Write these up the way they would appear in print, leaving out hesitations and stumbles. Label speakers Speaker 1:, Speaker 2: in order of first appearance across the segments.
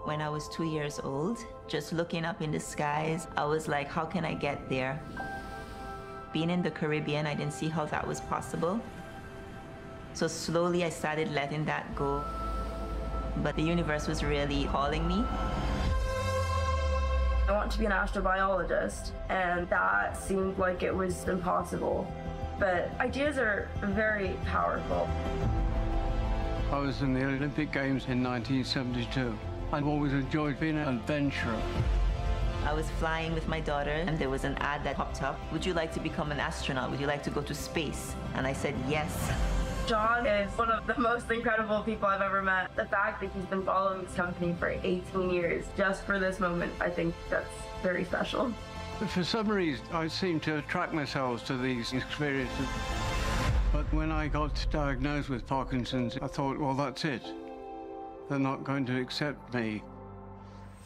Speaker 1: When I was 2 years old, just looking up in the skies, I was like, how can I get there? Being in the Caribbean, I didn't see how that was possible. So slowly I started letting that go. But the universe was really calling me.
Speaker 2: I want to be an astrobiologist, and that seemed like it was impossible. But ideas are very powerful.
Speaker 3: I was in the Olympic Games in 1972. I've always enjoyed being an adventurer.
Speaker 1: I was flying with my daughter, and there was an ad that popped up. Would you like to become an astronaut? Would you like to go to space? And I said yes.
Speaker 2: John is one of the most incredible people I've ever met. The fact that he's been following this company for 18 years just for this moment, I think that's very special.
Speaker 3: For some reason, I seem to attract myself to these experiences. But when I got diagnosed with Parkinson's, I thought, well, that's it. They're not going to accept me.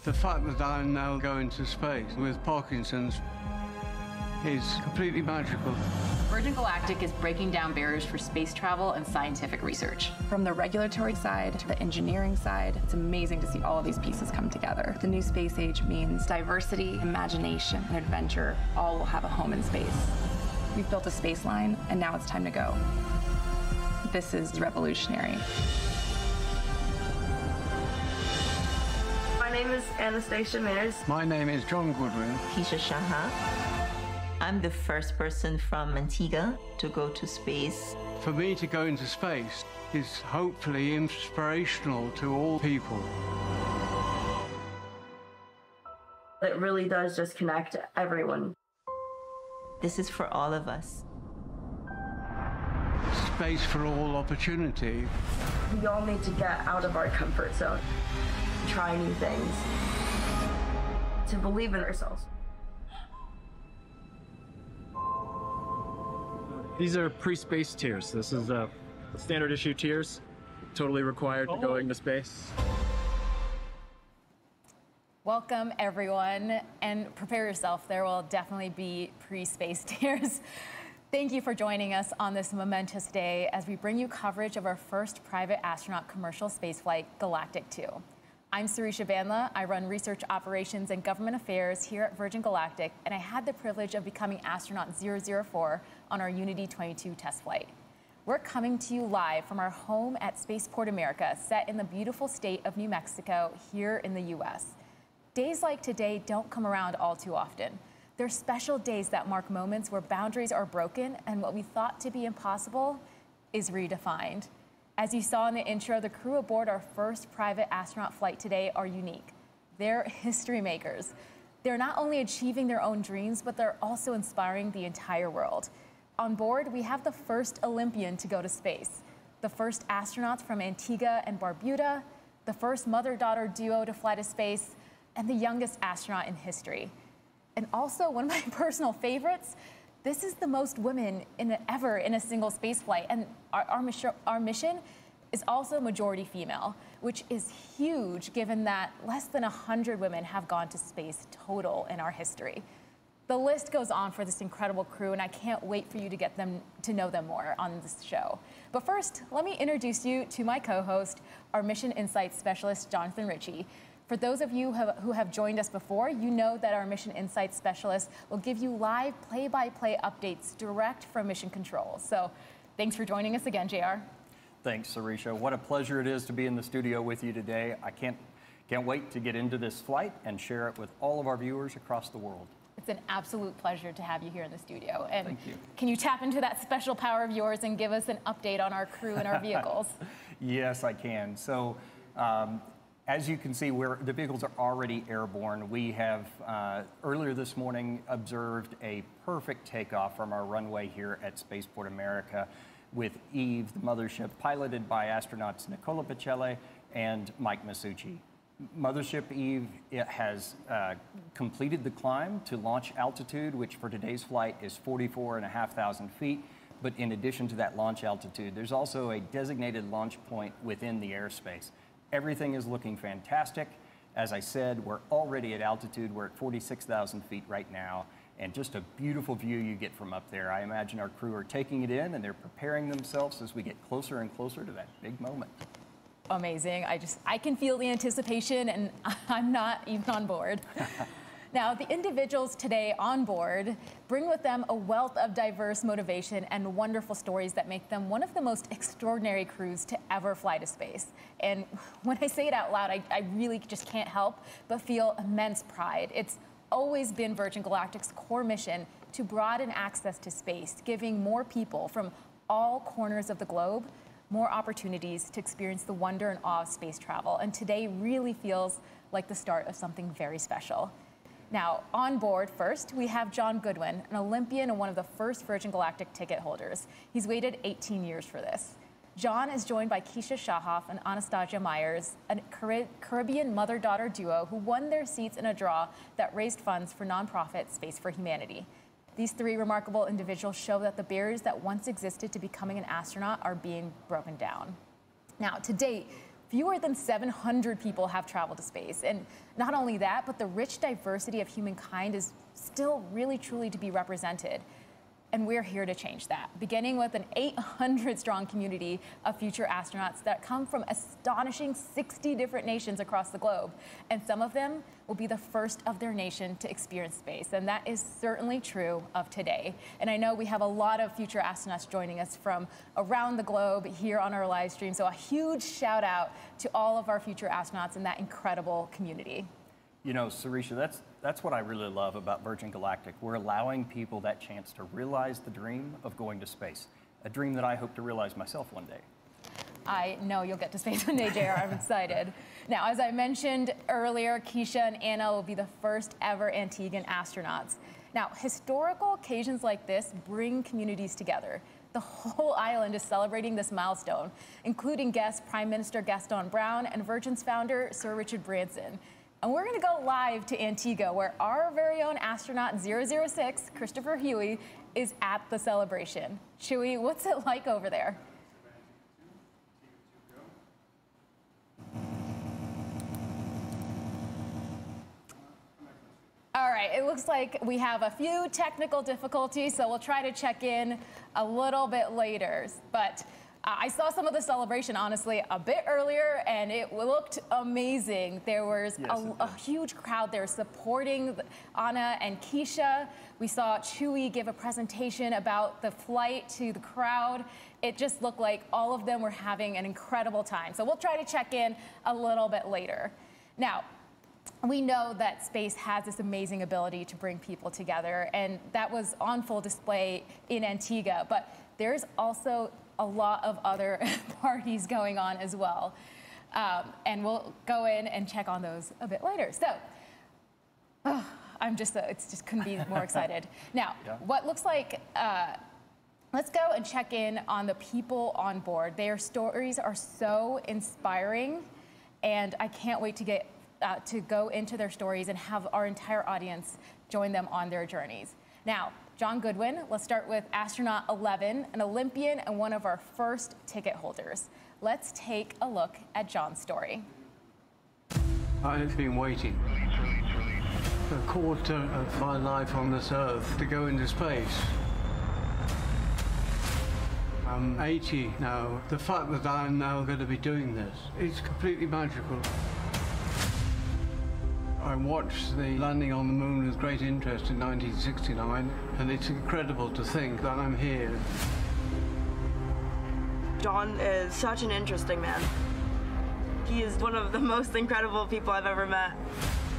Speaker 3: The fact that I'm now going to space with Parkinson's is completely magical.
Speaker 4: Virgin Galactic is breaking down barriers for space travel and scientific research.
Speaker 5: From the regulatory side to the engineering side, it's amazing to see all of these pieces come together. The new space age means diversity, imagination, and adventure all will have a home in space. We've built a space line, and now it's time to go. This is revolutionary.
Speaker 2: My name is Anastasia Mears.
Speaker 3: My name is John Goodwin.
Speaker 1: Keisha Shaha. I'm the first person from Antigua to go to space.
Speaker 3: For me to go into space is hopefully inspirational to all people.
Speaker 2: It really does just connect everyone.
Speaker 1: This is for all of us.
Speaker 3: Space for all opportunity.
Speaker 2: We all need to get out of our comfort zone, try new things, to believe in ourselves.
Speaker 6: These are pre-space tiers. This is standard issue tiers, totally required to going to space.
Speaker 4: Welcome, everyone, and prepare yourself. There will definitely be pre-space tiers. Thank you for joining us on this momentous day as we bring you coverage of our first private astronaut commercial spaceflight, Galactic 2. I'm Sarisha Bandla. I run research operations and government affairs here at Virgin Galactic, and I had the privilege of becoming astronaut 004 on our Unity 22 test flight. We're coming to you live from our home at Spaceport America, set in the beautiful state of New Mexico here in the US. Days like today don't come around all too often. They're special days that mark moments where boundaries are broken and what we thought to be impossible is redefined. As you saw in the intro, the crew aboard our first private astronaut flight today are unique. They're history makers. They're not only achieving their own dreams, but they're also inspiring the entire world. On board, we have the first Olympian to go to space, the first astronauts from Antigua and Barbuda, the first mother-daughter duo to fly to space, and the youngest astronaut in history. And also, one of my personal favorites, this is the most women ever in a single space flight, and our mission is also majority female, which is huge given that less than 100 women have gone to space total in our history. The list goes on for this incredible crew, and I can't wait for you to get them to know them more on this show. But first, let me introduce you to my co-host, our Mission Insights Specialist, Jonathan Ritchie. For those of you who have joined us before, you know that our Mission Insights Specialist will give you live play-by-play updates direct from Mission Control. So thanks for joining us again, JR.
Speaker 7: Thanks, Sarisha. What a pleasure it is to be in the studio with you today. I can't wait to get into this flight and share it with all of our viewers across the world.
Speaker 4: It's an absolute pleasure to have you here in the studio. And
Speaker 7: thank you.
Speaker 4: Can you tap into that special power of yours and give us an update on our crew and our vehicles?
Speaker 7: Yes, I can. So, as you can see, the vehicles are already airborne. We have, earlier this morning, observed a perfect takeoff from our runway here at Spaceport America with Eve, the mothership, piloted by astronauts Nicola Pacelli and Mike Masucci. Mothership Eve, it has completed the climb to launch altitude, which for today's flight is 44,500 feet. But in addition to that launch altitude, there's also a designated launch point within the airspace. Everything is looking fantastic. As I said, we're already at altitude. We're at 46,000 feet right now, and just a beautiful view you get from up there. I imagine our crew are taking it in, and they're preparing themselves as we get closer and closer to that big moment.
Speaker 4: amazing. I can feel the anticipation, and I'm not even on board. Now, the individuals today on board bring with them a wealth of diverse motivation and wonderful stories that make them one of the most extraordinary crews to ever fly to space. And when I say it out loud, I really just can't help but feel immense pride. It's always been Virgin Galactic's core mission to broaden access to space, giving more people from all corners of the globe more opportunities to experience the wonder and awe of space travel. And today really feels like the start of something very special. Now, on board first, we have John Goodwin, an Olympian and one of the first Virgin Galactic ticket holders. He's waited 18 years for this. John is joined by Keisha Shahoff and Anastasia Myers, a Caribbean mother-daughter duo who won their seats in a draw that raised funds for nonprofit Space for Humanity. These three remarkable individuals show that the barriers that once existed to becoming an astronaut are being broken down. Now, to date, fewer than 700 people have traveled to space. And not only that, but the rich diversity of humankind is still really truly to be represented. And we're here to change that, beginning with an 800-strong community of future astronauts that come from astonishing 60 different nations across the globe. And some of them will be the first of their nation to experience space. And that is certainly true of today. And I know we have a lot of future astronauts joining us from around the globe here on our live stream. So a huge shout out to all of our future astronauts in that incredible community.
Speaker 7: You know, Sarisha, that's what I really love about Virgin Galactic. We're allowing people that chance to realize the dream of going to space, a dream that I hope to realize myself one day.
Speaker 4: I know you'll get to space one day, JR. I'm excited. Now, as I mentioned earlier, Keisha and Anna will be the first ever Antiguan astronauts. Now, historical occasions like this bring communities together. The whole island is celebrating this milestone, including guest Prime Minister Gaston Browne and Virgin's founder, Sir Richard Branson. And we're going to go live to Antigua, where our very own astronaut 006, Christopher Huey, is at the celebration. Chewie, what's it like over there? All right, it looks like we have a few technical difficulties, so we'll try to check in a little bit later. But I saw some of the celebration, honestly, a bit earlier, and it looked amazing. There was a huge crowd there supporting Anna and Keisha. We saw Chewie give a presentation about the flight to the crowd. It just looked like all of them were having an incredible time. So we'll try to check in a little bit later. Now, we know that space has this amazing ability to bring people together, and that was on full display in Antigua. But there's also a lot of other parties going on as well. And we'll go in and check on those a bit later. So, it's just couldn't be more excited. Now, what looks like, let's go and check in on the people on board. Their stories are so inspiring, and I can't wait to get to go into their stories and have our entire audience join them on their journeys. Now, John Goodwin, let's start with astronaut 11, an Olympian and one of our first ticket holders. Let's take a look at John's story.
Speaker 3: I've been waiting a quarter of my life on this Earth to go into space. I'm 80 now. The fact that I'm now going to be doing this is completely magical. I watched the landing on the moon with great interest in 1969, and it's incredible to think that I'm here.
Speaker 2: John is such an interesting man. He is one of the most incredible people I've ever met.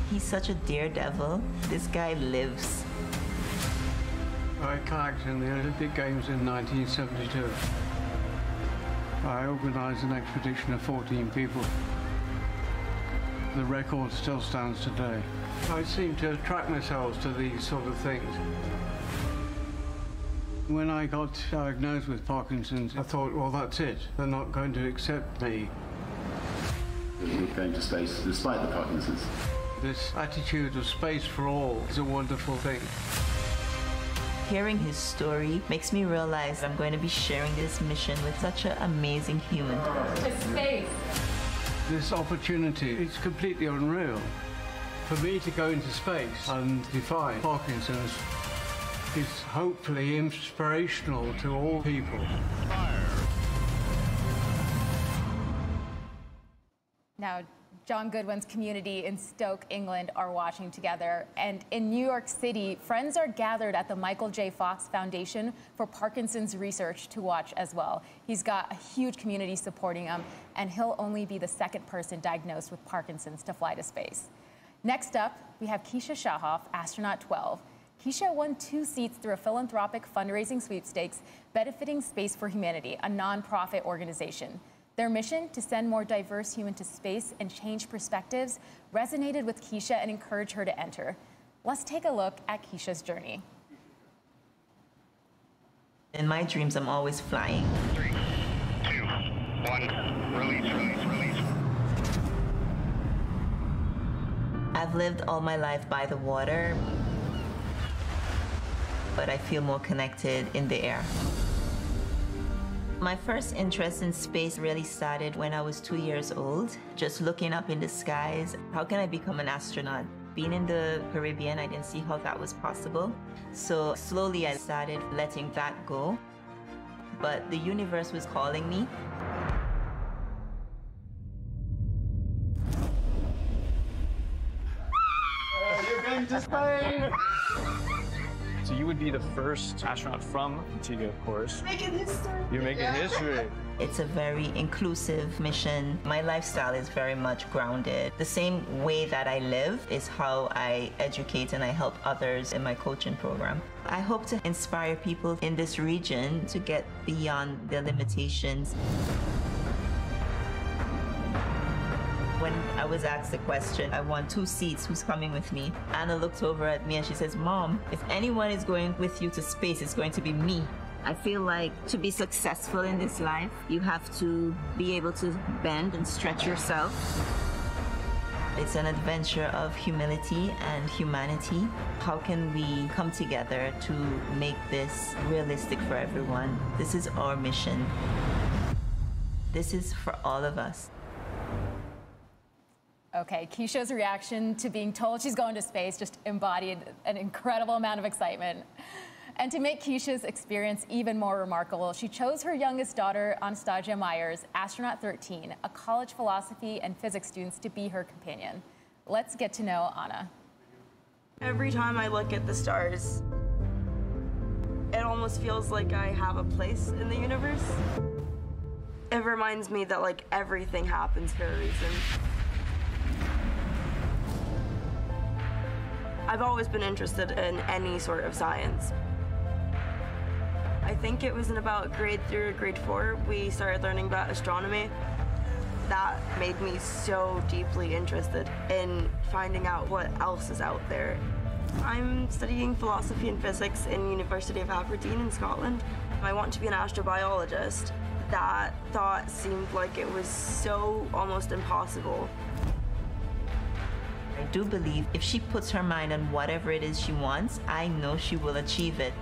Speaker 1: He's such a daredevil. This guy lives.
Speaker 3: I kayaked in the Olympic Games in 1972. I organized an expedition of 14 people. The record still stands today. I seem to attract myself to these sort of things. When I got diagnosed with Parkinson's, I thought, well, that's it. They're not going to accept me.
Speaker 8: We're going to space despite the Parkinson's.
Speaker 3: This attitude of space for all is a wonderful thing.
Speaker 1: Hearing his story makes me realize I'm going to be sharing this mission with such an amazing human.
Speaker 4: To space.
Speaker 3: This opportunity is completely unreal. For me to go into space and defy Parkinson's is hopefully inspirational to all people.
Speaker 4: Now, John Goodwin's community in Stoke, England are watching together. And in New York City, friends are gathered at the Michael J. Fox Foundation for Parkinson's Research to watch as well. He's got a huge community supporting him, and he'll only be the second person diagnosed with Parkinson's to fly to space. Next up, we have Keisha Shahoff, astronaut 12. Keisha won 2 seats through a philanthropic fundraising sweepstakes benefiting Space for Humanity, a nonprofit organization. Their mission, to send more diverse humans to space and change perspectives, resonated with Keisha and encouraged her to enter. Let's take a look at Keisha's journey.
Speaker 1: In my dreams, I'm always flying.
Speaker 9: 3, 2, 1, release.
Speaker 1: I've lived all my life by the water, but I feel more connected in the air. My first interest in space really started when I was 2 years old, just looking up in the skies. How can I become an astronaut? Being in the Caribbean, I didn't see how that was possible. So slowly I started letting that go. But the universe was calling me.
Speaker 6: You're going to space! So you would be the first astronaut from Antigua, of course.
Speaker 2: Making history.
Speaker 6: You're making history.
Speaker 1: It's a very inclusive mission. My lifestyle is very much grounded. The same way that I live is how I educate and I help others in my coaching program. I hope to inspire people in this region to get beyond their limitations. When I was asked the question, I won 2 seats, who's coming with me? Anna looked over at me and she says, Mom, if anyone is going with you to space, it's going to be me. I feel like to be successful in this life, you have to be able to bend and stretch yourself. It's an adventure of humility and humanity. How can we come together to make this realistic for everyone? This is our mission. This is for all of us.
Speaker 4: Okay, Keisha's reaction to being told she's going to space just embodied an incredible amount of excitement. And to make Keisha's experience even more remarkable, she chose her youngest daughter, Anastasia Myers, astronaut 13, a college philosophy and physics student, to be her companion. Let's get to know Anna.
Speaker 2: Every time I look at the stars, it almost feels like I have a place in the universe. It reminds me that like everything happens for a reason. I've always been interested in any sort of science. I think it was in about grade 3 or grade 4, we started learning about astronomy. That made me so deeply interested in finding out what else is out there. I'm studying philosophy and physics in University of Aberdeen in Scotland. I want to be an astrobiologist. That thought seemed like it was so almost impossible.
Speaker 1: I do believe if she puts her mind on whatever it is she wants, I know she will achieve it.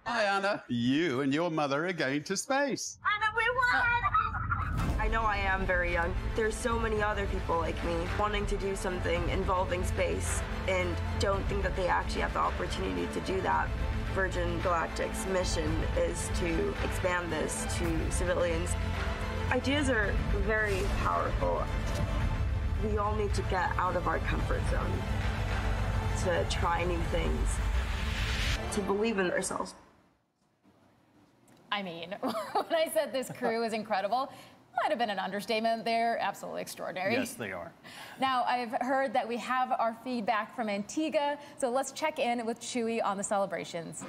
Speaker 10: Hi, Anna. You and your mother are going to space.
Speaker 2: Anna, we won! I know I am very young. There's so many other people like me wanting to do something involving space and don't think that they actually have the opportunity to do that. Virgin Galactic's mission is to expand this to civilians. Ideas are very powerful. We all need to get out of our comfort zone, to try new things, to believe in ourselves.
Speaker 4: I mean, when I said this crew is incredible, might have been an understatement. They're absolutely extraordinary.
Speaker 7: Yes, they are.
Speaker 4: Now, I've heard that we have our feedback from Antigua, so let's check in with Chewy on the celebrations.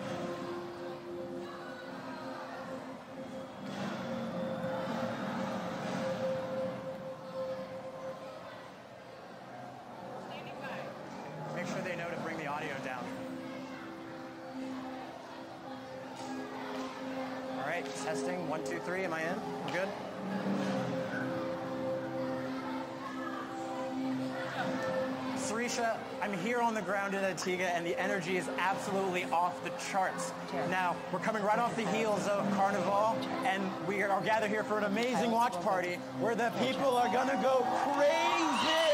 Speaker 6: Make sure they know to bring the audio down. All right, testing, 1, 2, 3, am I in? We're good? Sarisha, I'm here on the ground in Antigua, and the energy is absolutely off the charts. Now, we're coming right off the heels of Carnival, and we are gathered here for an amazing watch party where the people are gonna go crazy!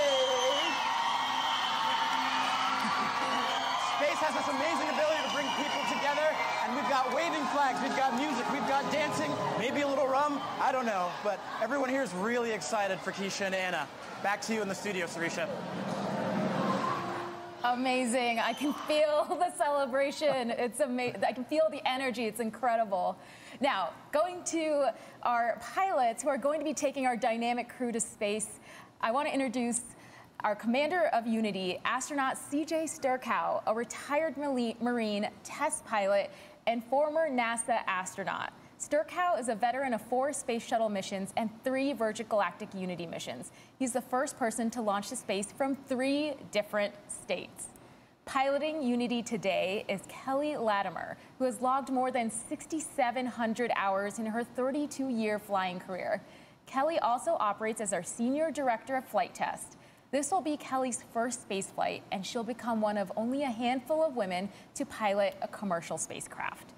Speaker 6: Space has this amazing ability to bring people together, And we've got waving flags, we've got music, we've got dancing, maybe a little rum, I don't know. But everyone here is really excited for Keisha and Anna. Back to you in the studio, Sarisha.
Speaker 4: Amazing. I can feel the celebration. It's amazing. I can feel the energy. It's incredible. Now, going to our pilots who are going to be taking our dynamic crew to space, I want to introduce our commander of Unity, astronaut CJ Sturcow, a retired Marine test pilot and former NASA astronaut. Sturcow is a veteran of 4 space shuttle missions and 3 Virgin Galactic Unity missions. He's the first person to launch to space from 3 different states. Piloting Unity today is Kelly Latimer, who has logged more than 6,700 hours in her 32-year flying career. Kelly also operates as our Senior Director of Flight Test. This will be Kelly's first space flight, and she'll become one of only a handful of women to pilot a commercial spacecraft.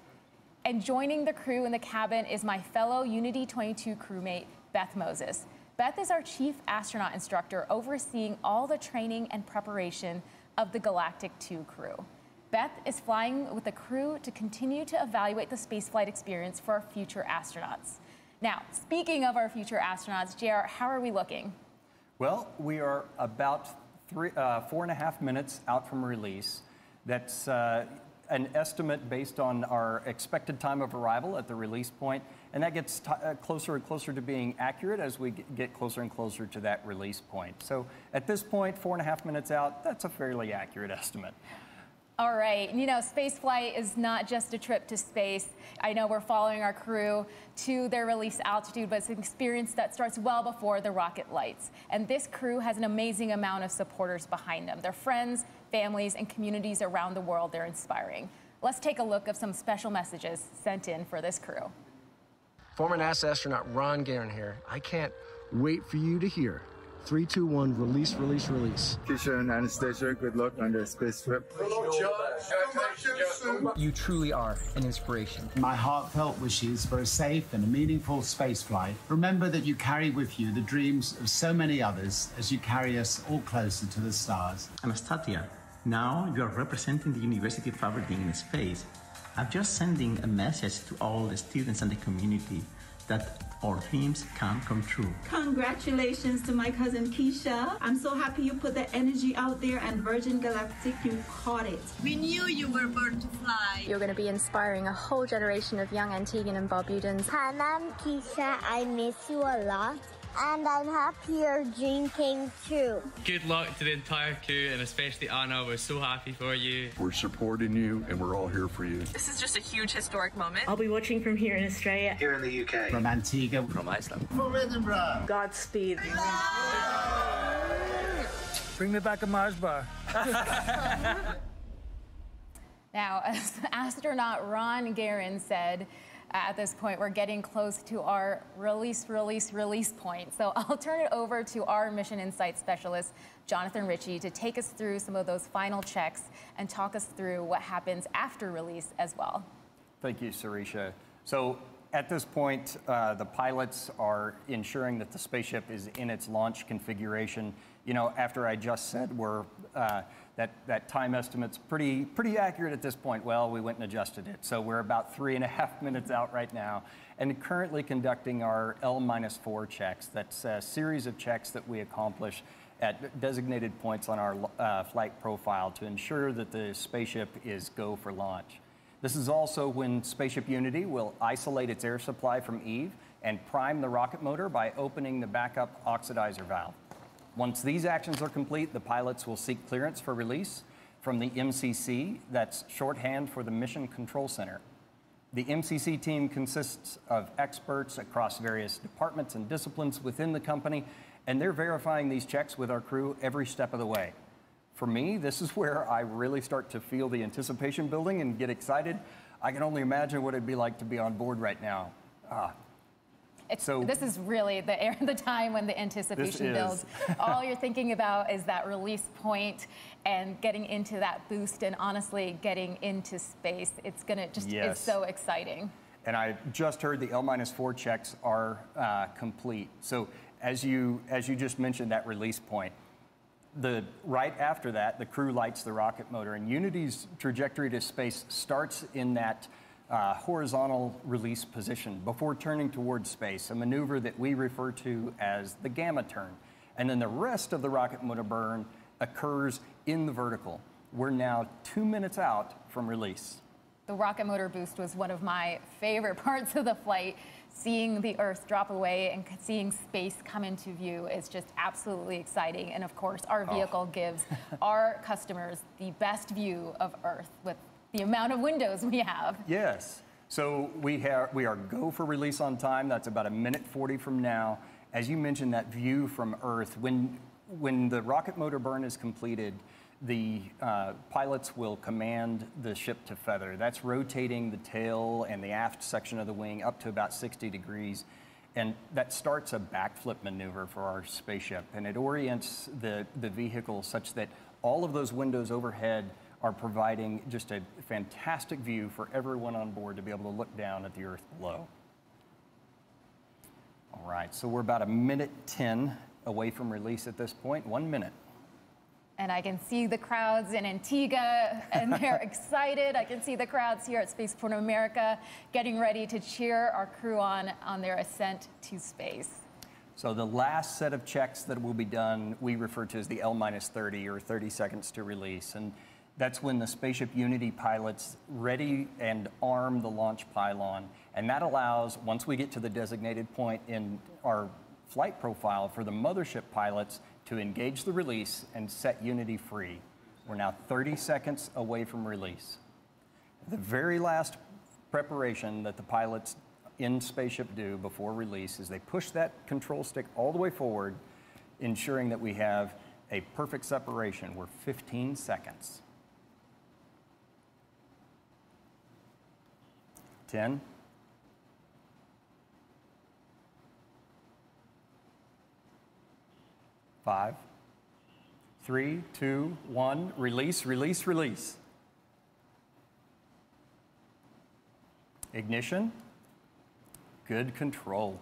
Speaker 4: And joining the crew in the cabin is my fellow Unity 22 crewmate, Beth Moses. Beth is our chief astronaut instructor, overseeing all the training and preparation of the Galactic 2 crew. Beth is flying with the crew to continue to evaluate the spaceflight experience for our future astronauts. Now, speaking of our future astronauts, JR, how are we looking?
Speaker 7: Well, we are about 4.5 minutes out from release. That's an estimate based on our expected time of arrival at the release point, and that gets closer and closer to being accurate as we get closer and closer to that release point. So at this point, 4.5 minutes out, that's a fairly accurate estimate.
Speaker 4: All right, you know, spaceflight is not just a trip to space. I know we're following our crew to their release altitude, but it's an experience that starts well before the rocket lights. And this crew has an amazing amount of supporters behind them. Their friends, families, and communities around the world they're inspiring. Let's take a look at some special messages sent in for this crew.
Speaker 11: Former NASA astronaut Ron Guerin here. I can't wait for you to hear 3, 2, 1, release, release, release.
Speaker 12: Keisha and Anastasia, good luck on their space trip.
Speaker 13: You truly are an inspiration.
Speaker 14: My heartfelt wishes for a safe and a meaningful space flight. Remember that you carry with you the dreams of so many others as you carry us all closer to the stars.
Speaker 15: Anastasia, now you are representing the University of Aberdeen in space. I'm just sending a message to all the students and the community that our dreams can come true.
Speaker 16: Congratulations to my cousin Keisha. I'm so happy you put the energy out there, and Virgin Galactic, you caught it.
Speaker 17: We knew you were born to fly.
Speaker 18: You're going to be inspiring a whole generation of young Antiguan and Barbudans.
Speaker 19: Hi, I'm Keisha. I miss you a lot. And I'm happy your dream came true.
Speaker 20: Good luck to the entire crew, and especially Anna. We're so happy for you.
Speaker 21: We're supporting you, and we're all here for you.
Speaker 22: This is just a huge historic moment.
Speaker 23: I'll be watching from here in Australia.
Speaker 24: Here in the UK.
Speaker 14: From Antigua.
Speaker 25: From Iceland.
Speaker 24: From Edinburgh.
Speaker 23: Godspeed.
Speaker 26: Bring me back a Mars bar.
Speaker 4: Now, as astronaut Ron Guerin said, at this point, we're getting close to our release point. So I'll turn it over to our Mission Insight Specialist, Jonathan Ritchie, to take us through some of those final checks and talk us through what happens after release as well.
Speaker 7: Thank you, Sarisha. So at this point, the pilots are ensuring that the spaceship is in its launch configuration. You know, after I just said we're that time estimate's pretty accurate at this point. Well, we went and adjusted it. So we're about 3.5 minutes out right now, and currently conducting our L-4 checks. That's a series of checks that we accomplish at designated points on our flight profile to ensure that the spaceship is go for launch. This is also when Spaceship Unity will isolate its air supply from Eve and prime the rocket motor by opening the backup oxidizer valve. Once these actions are complete, the pilots will seek clearance for release from the MCC, that's shorthand for the Mission Control Center. The MCC team consists of experts across various departments and disciplines within the company, and they're verifying these checks with our crew every step of the way. For me, this is where I really start to feel the anticipation building and get excited. I can only imagine what it'd be like to be on board right now.
Speaker 4: This is really the time when the anticipation builds. All you're thinking about is that release point and getting into that boost, and honestly, getting into space. It's gonna just, it's so exciting.
Speaker 7: And I just heard the L-4 checks are complete. So as you just mentioned, that release point, right after that, the crew lights the rocket motor, and Unity's trajectory to space starts in that horizontal release position before turning towards space, a maneuver that we refer to as the gamma turn. And then the rest of the rocket motor burn occurs in the vertical. We're now 2 minutes out from release.
Speaker 4: The rocket motor boost was one of my favorite parts of the flight. Seeing the Earth drop away and seeing space come into view is just absolutely exciting. And of course, our vehicle gives our customers the best view of Earth with the amount of windows we have.
Speaker 7: Yes. So we are go for release on time. That's about 1:40 from now. As you mentioned, that view from Earth, when the rocket motor burn is completed, the pilots will command the ship to feather. That's rotating the tail and the aft section of the wing up to about 60 degrees. And that starts a backflip maneuver for our spaceship. And it orients the vehicle such that all of those windows overhead are providing just a fantastic view for everyone on board to be able to look down at the Earth below. All right, so we're about 1:10 away from release at this point, 1 minute.
Speaker 4: And I can see the crowds in Antigua, and they're excited. I can see the crowds here at Spaceport America getting ready to cheer our crew on their ascent to space.
Speaker 7: So the last set of checks that will be done, we refer to as the L-30 or 30 seconds to release. And that's when the Spaceship Unity pilots ready and arm the launch pylon. And that allows, once we get to the designated point in our flight profile, for the mothership pilots to engage the release and set Unity free. We're now 30 seconds away from release. The very last preparation that the pilots in Spaceship do before release is they push that control stick all the way forward, ensuring that we have a perfect separation. We're 15 seconds. 10. 5, 3, 2, 1, release, release, release. Ignition, good control.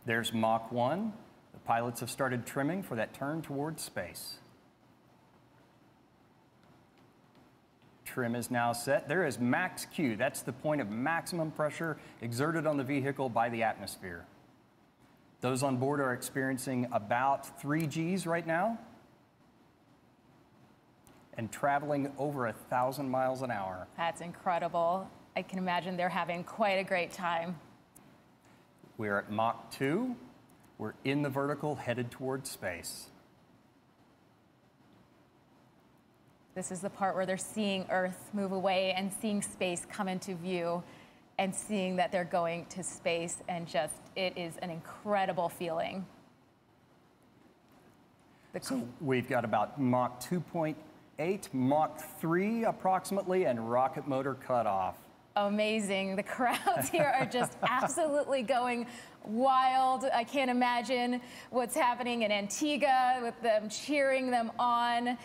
Speaker 7: There's Mach 1. The pilots have started trimming for that turn towards space. Trim is now set. There is max Q. That's the point of maximum pressure exerted on the vehicle by the atmosphere. Those on board are experiencing about 3 Gs right now and traveling over 1,000 miles an hour.
Speaker 4: That's incredible. I can imagine they're having quite a great time.
Speaker 7: We're at Mach 2. We're in the vertical, headed towards space.
Speaker 4: This is the part where they're seeing Earth move away and seeing space come into view and seeing that they're going to space, and just, it is an incredible feeling.
Speaker 7: So we've got about Mach 2.8, Mach 3 approximately, and rocket motor cutoff.
Speaker 4: Amazing. The crowds here are just absolutely going wild. I can't imagine what's happening in Antigua with them cheering them on.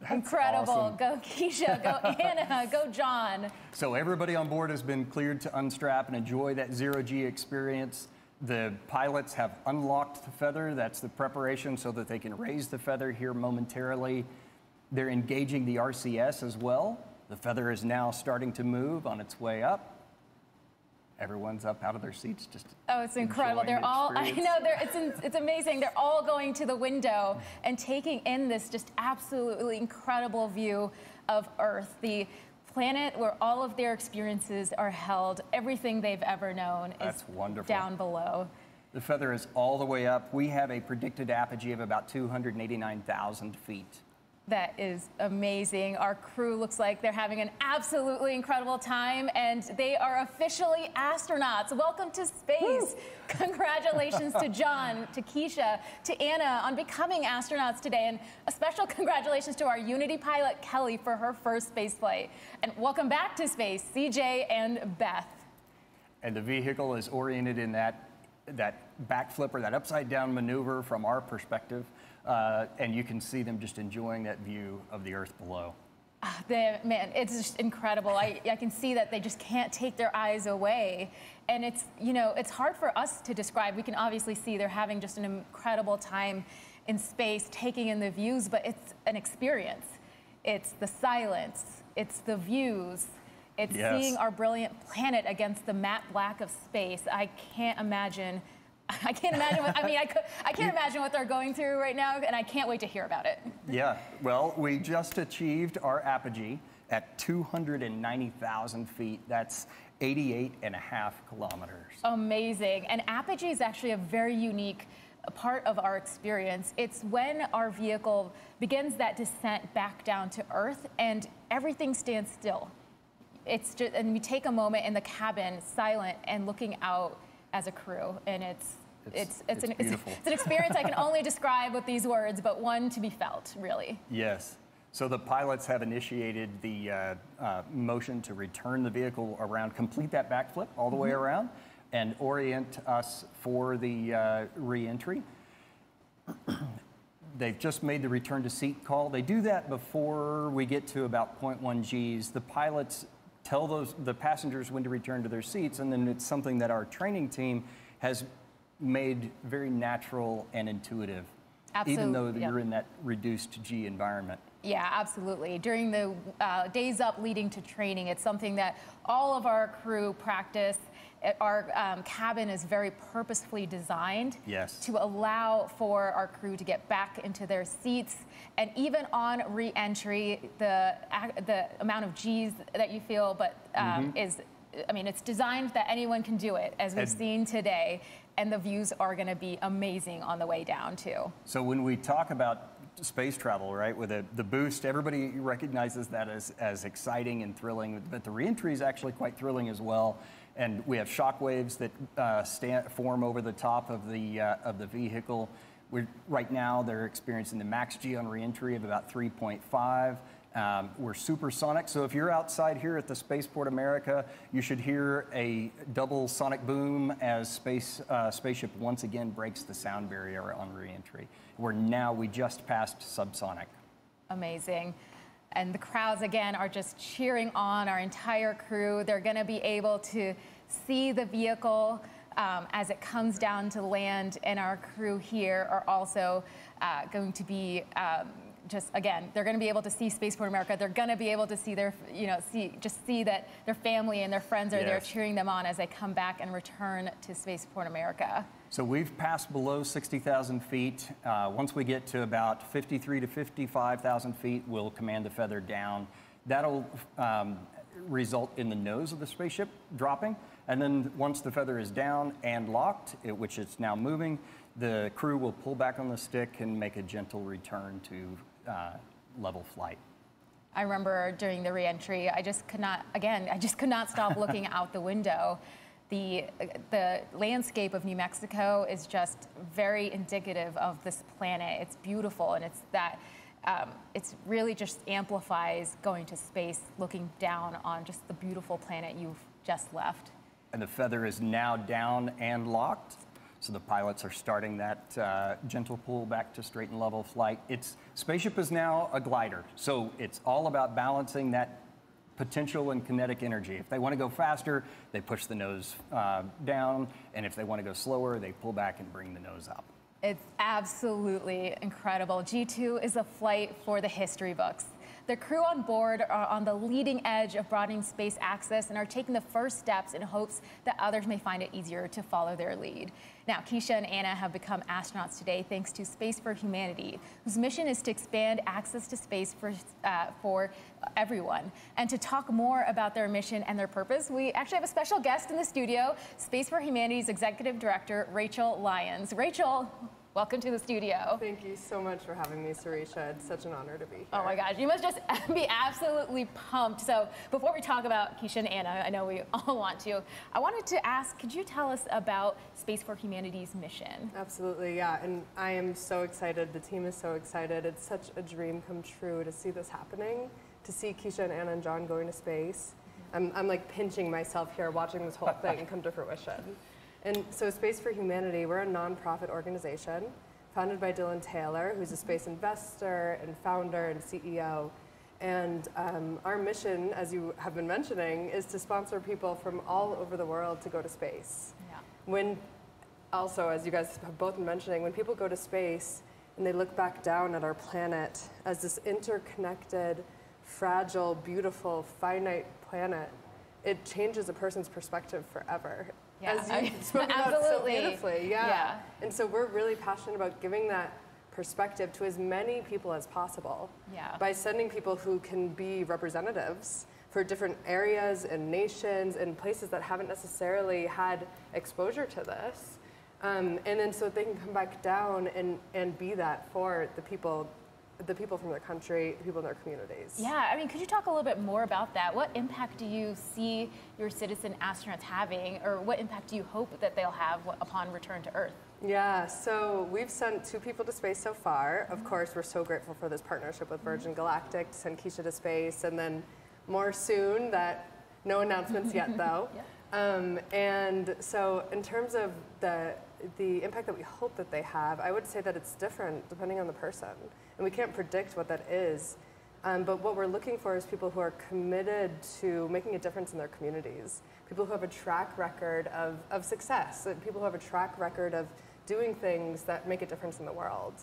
Speaker 4: That's incredible.
Speaker 7: Awesome.
Speaker 4: Go Keisha, go Anna, go John.
Speaker 7: So everybody on board has been cleared to unstrap and enjoy that zero-G experience. The pilots have unlocked the feather. That's the preparation so that they can raise the feather here momentarily. They're engaging the RCS as well. The feather is now starting to move on its way up. Everyone's up out of their seats just
Speaker 4: it's incredible. They're all, I know, it's amazing. They're all going to the window and taking in this just absolutely incredible view of Earth, the planet where all of their experiences are held. Everything they've ever known is down below.
Speaker 7: The feather is all the way up. We have a predicted apogee of about 289,000 feet.
Speaker 4: That is amazing. Our crew looks like they're having an absolutely incredible time, and they are officially astronauts. Welcome to space. Woo! Congratulations to John, to Keisha, to Anna on becoming astronauts today, and a special congratulations to our Unity pilot, Kelly, for her first space flight. And welcome back to space, CJ and Beth.
Speaker 7: And the vehicle is oriented in that backflip or that upside down maneuver from our perspective. And you can see them just enjoying that view of the Earth below.
Speaker 4: Man, it's just incredible. I can see that they just can't take their eyes away. And it's, you know, it's hard for us to describe. We can obviously see they're having just an incredible time in space, taking in the views, but it's an experience. It's the silence. It's the views. It's
Speaker 7: Yes.
Speaker 4: seeing our brilliant planet against the matte black of space. I can't imagine what, I can't imagine what they're going through right now, and I can't wait to hear about it.
Speaker 7: Yeah, well, we just achieved our apogee at 290,000 feet. That's 88.5 kilometers.
Speaker 4: Amazing. And apogee is actually a very unique part of our experience. It's when our vehicle begins that descent back down to Earth and everything stands still. It's just, and we take a moment in the cabin, silent and looking out as a crew, and it's an experience I can only describe with these words, but one to be felt, really.
Speaker 7: Yes. So the pilots have initiated the motion to return the vehicle around, complete that backflip all the way around, and orient us for the re-entry. They've just made the return to seat call. They do that before we get to about 0.1 Gs. The pilots tell the passengers when to return to their seats, and then it's something that our training team has made very natural and intuitive,
Speaker 4: Absolutely.
Speaker 7: even though you're in that reduced G environment.
Speaker 4: Yeah, absolutely. During the days up leading to training, it's something that all of our crew practice. Our cabin is very purposefully designed to allow for our crew to get back into their seats. And even on re-entry, the amount of G's that you feel, but it's designed that anyone can do it, as we've seen today. And the views are going to be amazing on the way down, too.
Speaker 7: So when we talk about space travel, right, with the boost, everybody recognizes that as exciting and thrilling, but the re-entry is actually quite thrilling as well. And we have shock waves that form over the top of the vehicle. Right now, they're experiencing the max G on re-entry of about 3.5. We're supersonic, so if you're outside here at the Spaceport America, you should hear a double sonic boom as spaceship once again breaks the sound barrier on re-entry. We just passed subsonic.
Speaker 4: Amazing. And the crowds, again, are just cheering on our entire crew. They're going to be able to see the vehicle as it comes down to land, and our crew here are also going to be they're going to be able to see Spaceport America. They're going to be able to see see that their family and their friends are there cheering them on as they come back and return to Spaceport America.
Speaker 7: So we've passed below 60,000 feet. Once we get to about 53 to 55,000 feet, we'll command the feather down. That'll result in the nose of the spaceship dropping. And then once the feather is down and locked, which it's now moving, the crew will pull back on the stick and make a gentle return to level flight.
Speaker 4: I remember during the re-entry, I just could not stop looking out the window. The landscape of New Mexico is just very indicative of this planet. It's beautiful, and it's really just amplifies going to space, looking down on just the beautiful planet you've just left.
Speaker 7: And the feather is now down and locked. So the pilots are starting that gentle pull back to straight and level flight. Spaceship is now a glider, so it's all about balancing that potential and kinetic energy. If they want to go faster, they push the nose down, and if they want to go slower, they pull back and bring the nose up.
Speaker 4: It's absolutely incredible. G2 is a flight for the history books. The crew on board are on the leading edge of broadening space access and are taking the first steps in hopes that others may find it easier to follow their lead. Now, Keisha and Anna have become astronauts today thanks to Space for Humanity, whose mission is to expand access to space for everyone. And to talk more about their mission and their purpose, we actually have a special guest in the studio, Space for Humanity's Executive Director, Rachel Lyons. Rachel, welcome to the studio.
Speaker 3: Thank you so much for having me, Sarisha. It's such an honor to be here.
Speaker 4: Oh my gosh, you must just be absolutely pumped. So before we talk about Keisha and Anna, I know we all want to, I wanted to ask, could you tell us about Space for Humanity's mission?
Speaker 3: Absolutely, yeah, and I am so excited. The team is so excited. It's such a dream come true to see this happening, to see Keisha and Anna and John going to space. I'm like pinching myself here watching this whole thing come to fruition. And so Space for Humanity, we're a nonprofit organization founded by Dylan Taylor, who's a space investor and founder and CEO. And our mission, as you have been mentioning, is to sponsor people from all over the world to go to space. Yeah. Also, as you guys have both been mentioning, when people go to space, and they look back down at our planet as this interconnected, fragile, beautiful, finite planet, it changes a person's perspective forever.
Speaker 4: Yeah,
Speaker 3: As you spoke about so beautifully.
Speaker 4: Yeah.
Speaker 3: And so we're really passionate about giving that perspective to as many people as possible by sending people who can be representatives for different areas and nations and places that haven't necessarily had exposure to this. And then so they can come back down and be that for the people from their country, the people in their communities.
Speaker 4: Yeah, I mean, could you talk a little bit more about that? What impact do you see your citizen astronauts having, or what impact do you hope that they'll have upon return to Earth?
Speaker 3: Yeah, so we've sent 2 people to space so far. Of course, we're so grateful for this partnership with Virgin Galactic to send Keisha to space, and then more soon. That no announcements yet, though. And so in terms of the impact that we hope that they have, I would say that it's different depending on the person. And we can't predict what that is. But what we're looking for is people who are committed to making a difference in their communities, people who have a track record of success, people who have a track record of doing things that make a difference in the world,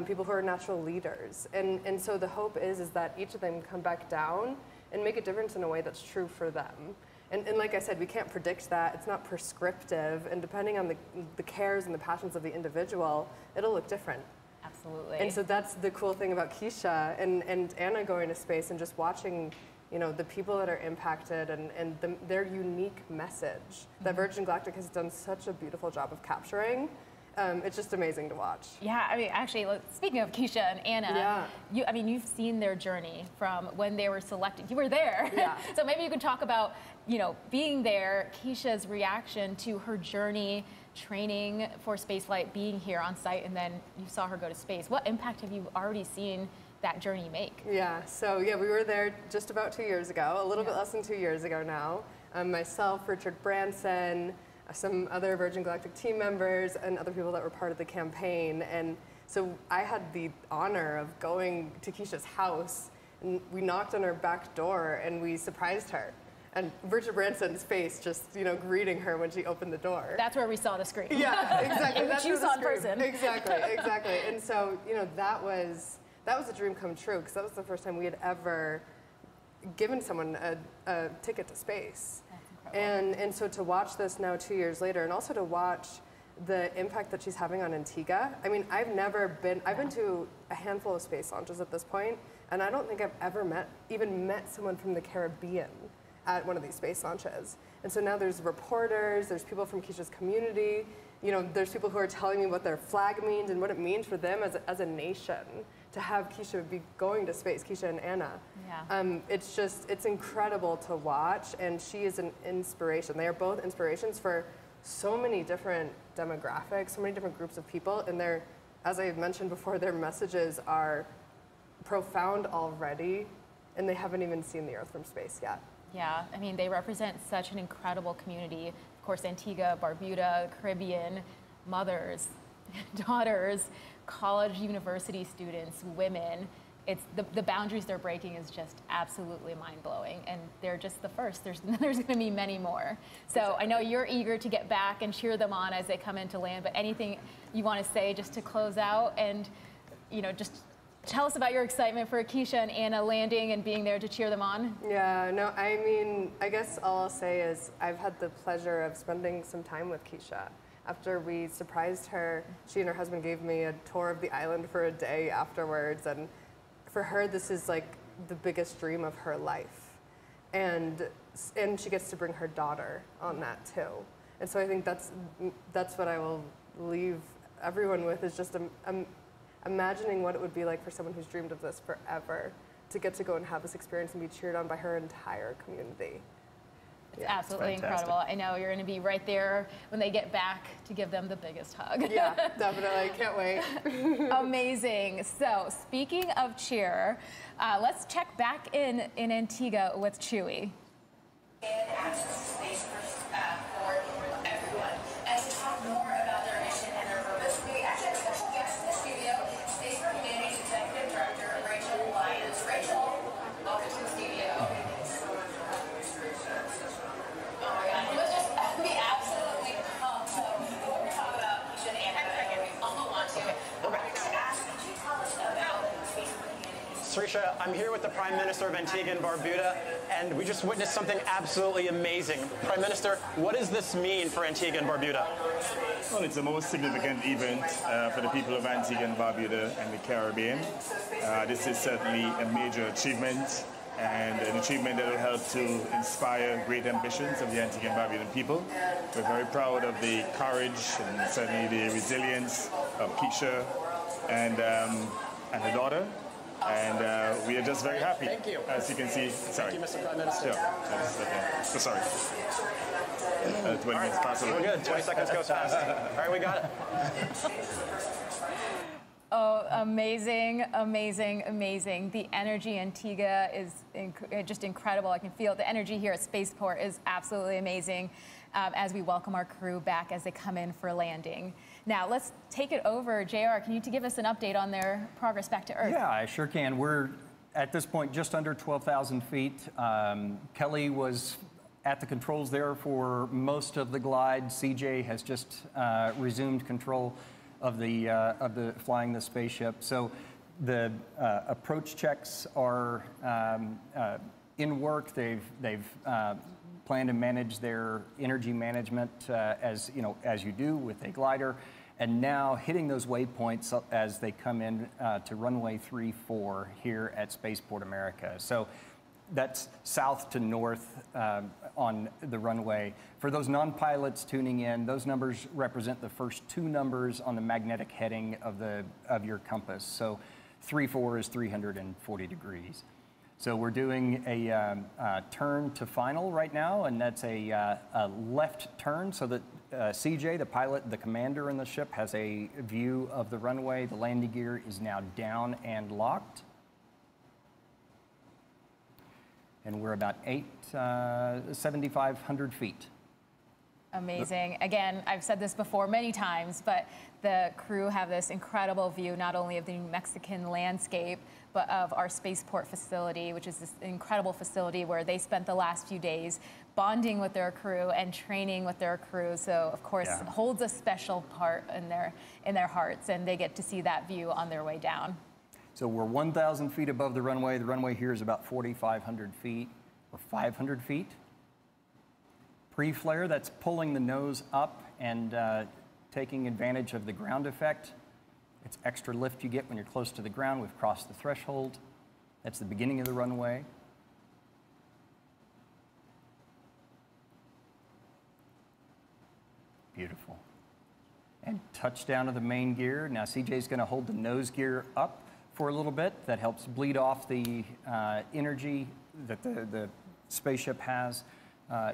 Speaker 3: people who are natural leaders. And so the hope is that each of them come back down and make a difference in a way that's true for them. And like I said, we can't predict that. It's not prescriptive. And depending on the cares and the passions of the individual, it'll look different.
Speaker 4: Absolutely.
Speaker 3: And so that's the cool thing about Keisha and Anna going to space and just watching, you know, the people that are impacted and their unique message that Virgin Galactic has done such a beautiful job of capturing. It's just amazing to watch.
Speaker 4: Yeah, I mean, actually, speaking of Keisha and Anna, you've seen their journey from when they were selected. You were there. Yeah. So maybe you could talk about, you know, being there, Keisha's reaction to her journey, training for spaceflight, being here on site, and then you saw her go to space. What impact have you already seen that journey make? Yeah, so we were there just about 2 years ago, a little bit less than 2 years ago now. Myself, Richard Branson, some other Virgin Galactic team members, and other people that were part of the campaign. And so I had the honor of going to Keisha's house, and we knocked on her back door, and we surprised her. And Richard Branson's face just, you know, greeting her when she opened the door. That's where we saw the screen. Yeah, exactly. That's you saw in person. Exactly, exactly. And so, you know, that was a dream come true, because that was the first time we had ever given someone a ticket to space. And so to watch this now 2 years later, and also to watch the impact that she's having on Antigua. I mean, I've been to a handful of space launches at this point, and I don't think I've ever even met someone from the Caribbean at one of these space launches. And so now there's reporters, there's people from Keisha's community, you know, there's people who are telling me what their flag means and what it means for them as a nation to have Keisha be going to space, Keisha and Anna. Yeah. It's incredible to watch, and she is an inspiration. They are both inspirations for so many different demographics, so many different groups of people, and as I mentioned before, their messages are profound already, and they haven't even seen the Earth from space yet. Yeah, I mean, they represent such an incredible community. Of course, Antigua, Barbuda, Caribbean, mothers, daughters, college, university students, women. It's the boundaries they're breaking is just absolutely mind-blowing, and they're just the first. There's going to be many more. So I know you're eager to get back and cheer them on as they come into land, but anything you want to say just to close out, and, you know, just tell us about your excitement for Keisha and Anna landing and being there to cheer them on. Yeah, no, I mean, I guess all I'll say is I've had the pleasure of spending some time with Keisha. After we surprised her, she and her husband gave me a tour of the island for a day afterwards, and for her, this is like the biggest dream of her life. And she gets to bring her daughter on that too. And so I think that's what I will leave everyone with, is just imagining what it would be like for someone who's dreamed of this forever to get to go and have this experience and be cheered on by her entire community. It's absolutely incredible. I know you're going to be right there when they get back to give them the biggest hug. Yeah, definitely. Can't wait. Amazing. So speaking of cheer, let's check back in Antigua with Chewy. Access to space for everyone. And to talk more about their mission and their purpose, we actually have a special guest in the studio, Space for Humanity's Executive Director, Rachel Lyons. Rachel, welcome to the studio.
Speaker 6: Sarisha, I'm here with the Prime Minister of Antigua and Barbuda, and we just witnessed something absolutely amazing. Prime Minister, what does this mean for Antigua and Barbuda?
Speaker 1: Well, it's the most significant event for the people of Antigua and Barbuda and the Caribbean. This is certainly a major achievement, and an achievement that will help to inspire great ambitions of the Antigua and Barbudan people. We're very proud of the courage and certainly the resilience of Keisha and her daughter. And we are just very happy.
Speaker 6: Thank you.
Speaker 1: As you can see, sorry.
Speaker 6: Thank you, Mr. Prime Minister.
Speaker 1: Sure. So sorry. 20 minutes past.
Speaker 6: We're good. 20 seconds goes fast. All right, we got it.
Speaker 4: Oh, amazing, amazing, amazing. The energy in Antigua is just incredible. I can feel the energy here at Spaceport is absolutely amazing as we welcome our crew back as they come in for landing. Now, let's take it over. JR, can you give us an update on their progress back to Earth?
Speaker 7: Yeah, I sure can. We're, at this point, just under 12,000 feet. Kelly was at the controls there for most of the glide. CJ has just resumed control of the flying the spaceship. So the approach checks are in work. They've planned to manage their energy management as you do with a glider, and now hitting those waypoints as they come in to runway 34 here at Spaceport America. So that's south to north on the runway. For those non-pilots tuning in, those numbers represent the first two numbers on the magnetic heading of your compass. So 34 is 340 degrees. So we're doing a turn to final right now, and that's a left turn so that CJ, the pilot, the commander in the ship, has a view of the runway. The landing gear is now down and locked. And we're about 7,500 feet.
Speaker 4: Amazing. Again, I've said this before many times, but the crew have this incredible view, not only of the New Mexican landscape, but of our spaceport facility, which is this incredible facility where they spent the last few days bonding with their crew and training with their crew. So, of course, holds a special part in their hearts, and they get to see that view on their way down.
Speaker 7: So we're 1,000 feet above the runway. The runway here is about 4,500 feet or 500 feet. Pre-flare, that's pulling the nose up and taking advantage of the ground effect. It's extra lift you get when you're close to the ground. We've crossed the threshold. That's the beginning of the runway. Beautiful. And touchdown of the main gear. Now CJ's going to hold the nose gear up for a little bit. That helps bleed off the energy that the spaceship has,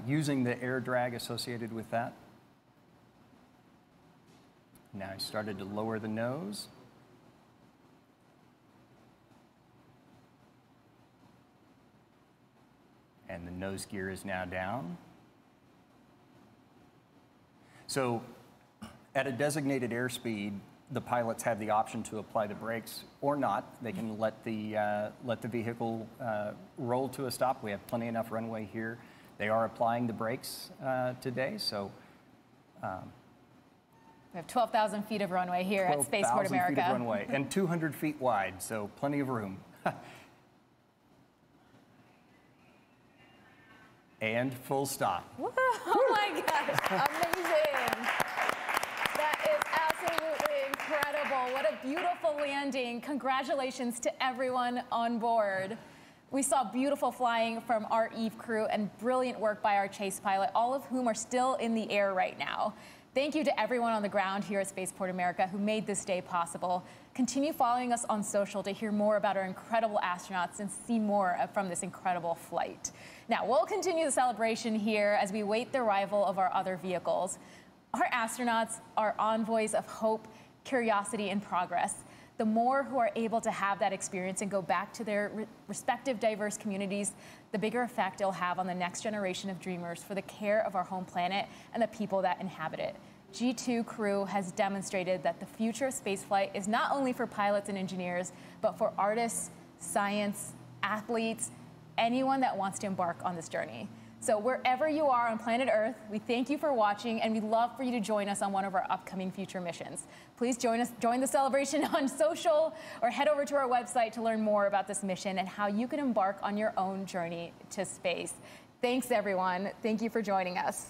Speaker 7: using the air drag associated with that. Now he started to lower the nose. And the nose gear is now down. So at a designated airspeed, the pilots have the option to apply the brakes or not. They can let the vehicle roll to a stop. We have plenty enough runway here. They are applying the brakes today, so.
Speaker 4: We have 12,000 feet of runway here at Spaceport America.
Speaker 7: 12,000 feet of runway and 200 feet wide, so plenty of room. And full stop.
Speaker 4: Woo! Oh my gosh, amazing. That is absolutely incredible. What a beautiful landing. Congratulations to everyone on board. We saw beautiful flying from our Eve crew and brilliant work by our chase pilot, all of whom are still in the air right now. Thank you to everyone on the ground here at Spaceport America who made this day possible. Continue following us on social to hear more about our incredible astronauts and see more from this incredible flight. Now, we'll continue the celebration here as we wait the arrival of our other vehicles. Our astronauts are envoys of hope, curiosity, and progress. The more who are able to have that experience and go back to their respective diverse communities, the bigger effect it'll have on the next generation of dreamers for the care of our home planet and the people that inhabit it. G2 crew has demonstrated that the future of spaceflight is not only for pilots and engineers, but for artists, science, athletes, anyone that wants to embark on this journey. So wherever you are on planet Earth, we thank you for watching, and we'd love for you to join us on one of our upcoming future missions. Please join the celebration on social, or head over to our website to learn more about this mission and how you can embark on your own journey to space. Thanks, everyone. Thank you for joining us.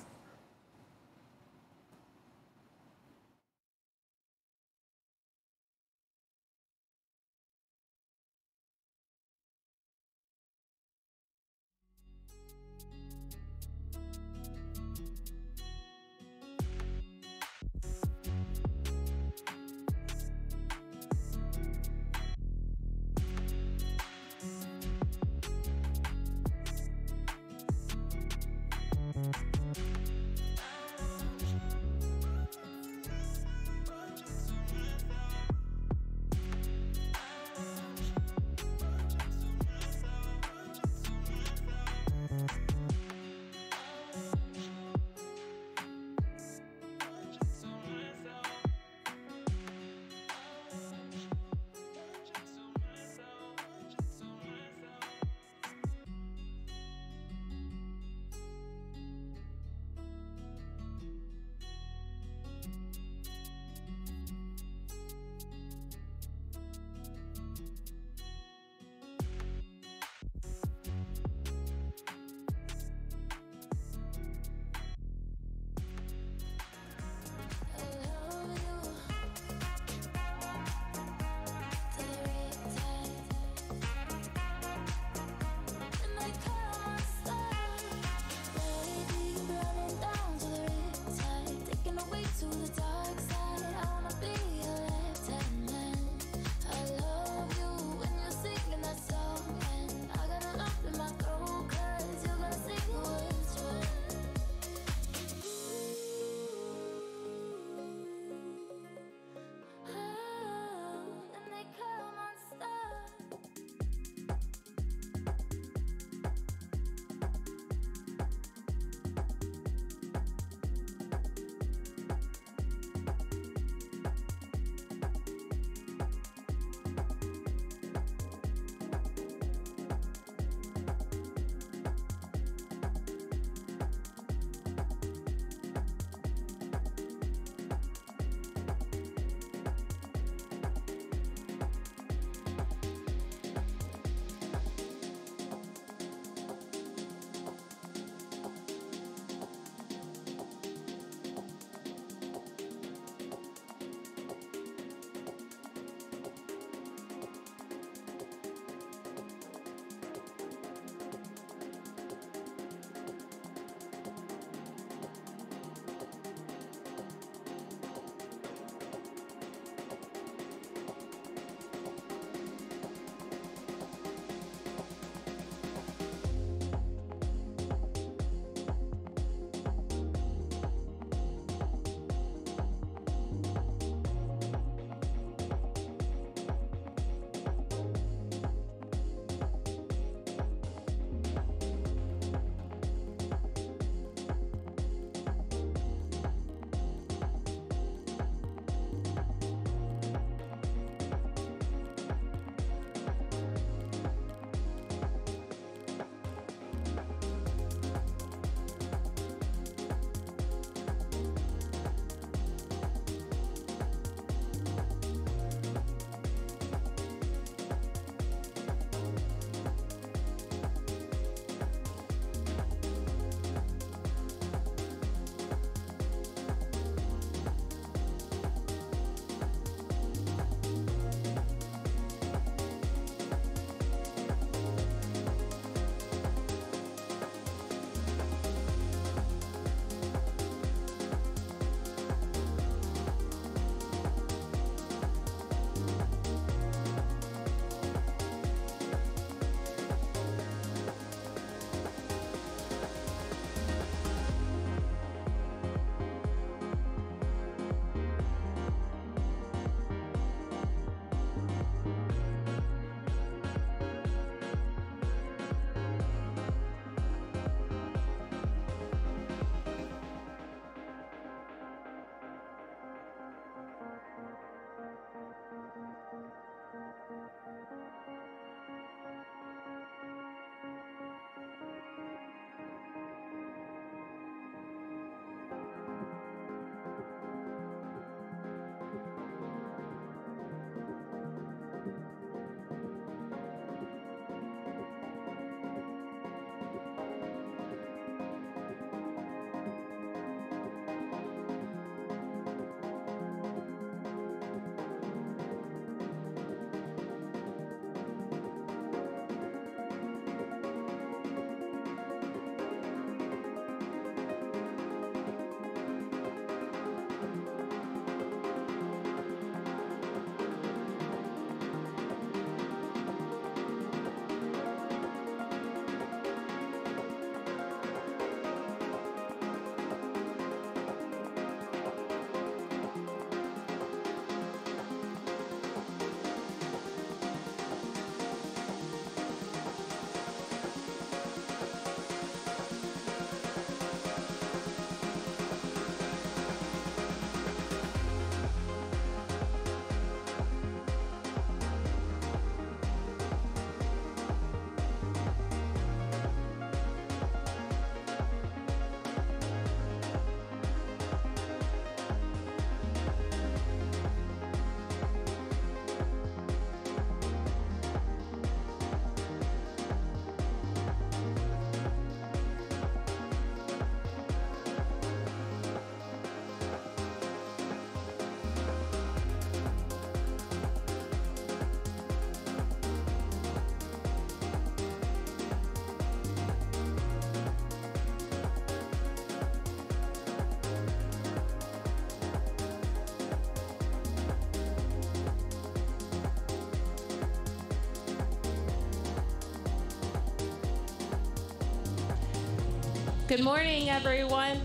Speaker 5: Good morning, everyone.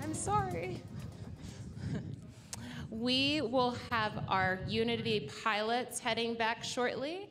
Speaker 3: I'm sorry.
Speaker 5: We will have our Unity pilots heading back shortly.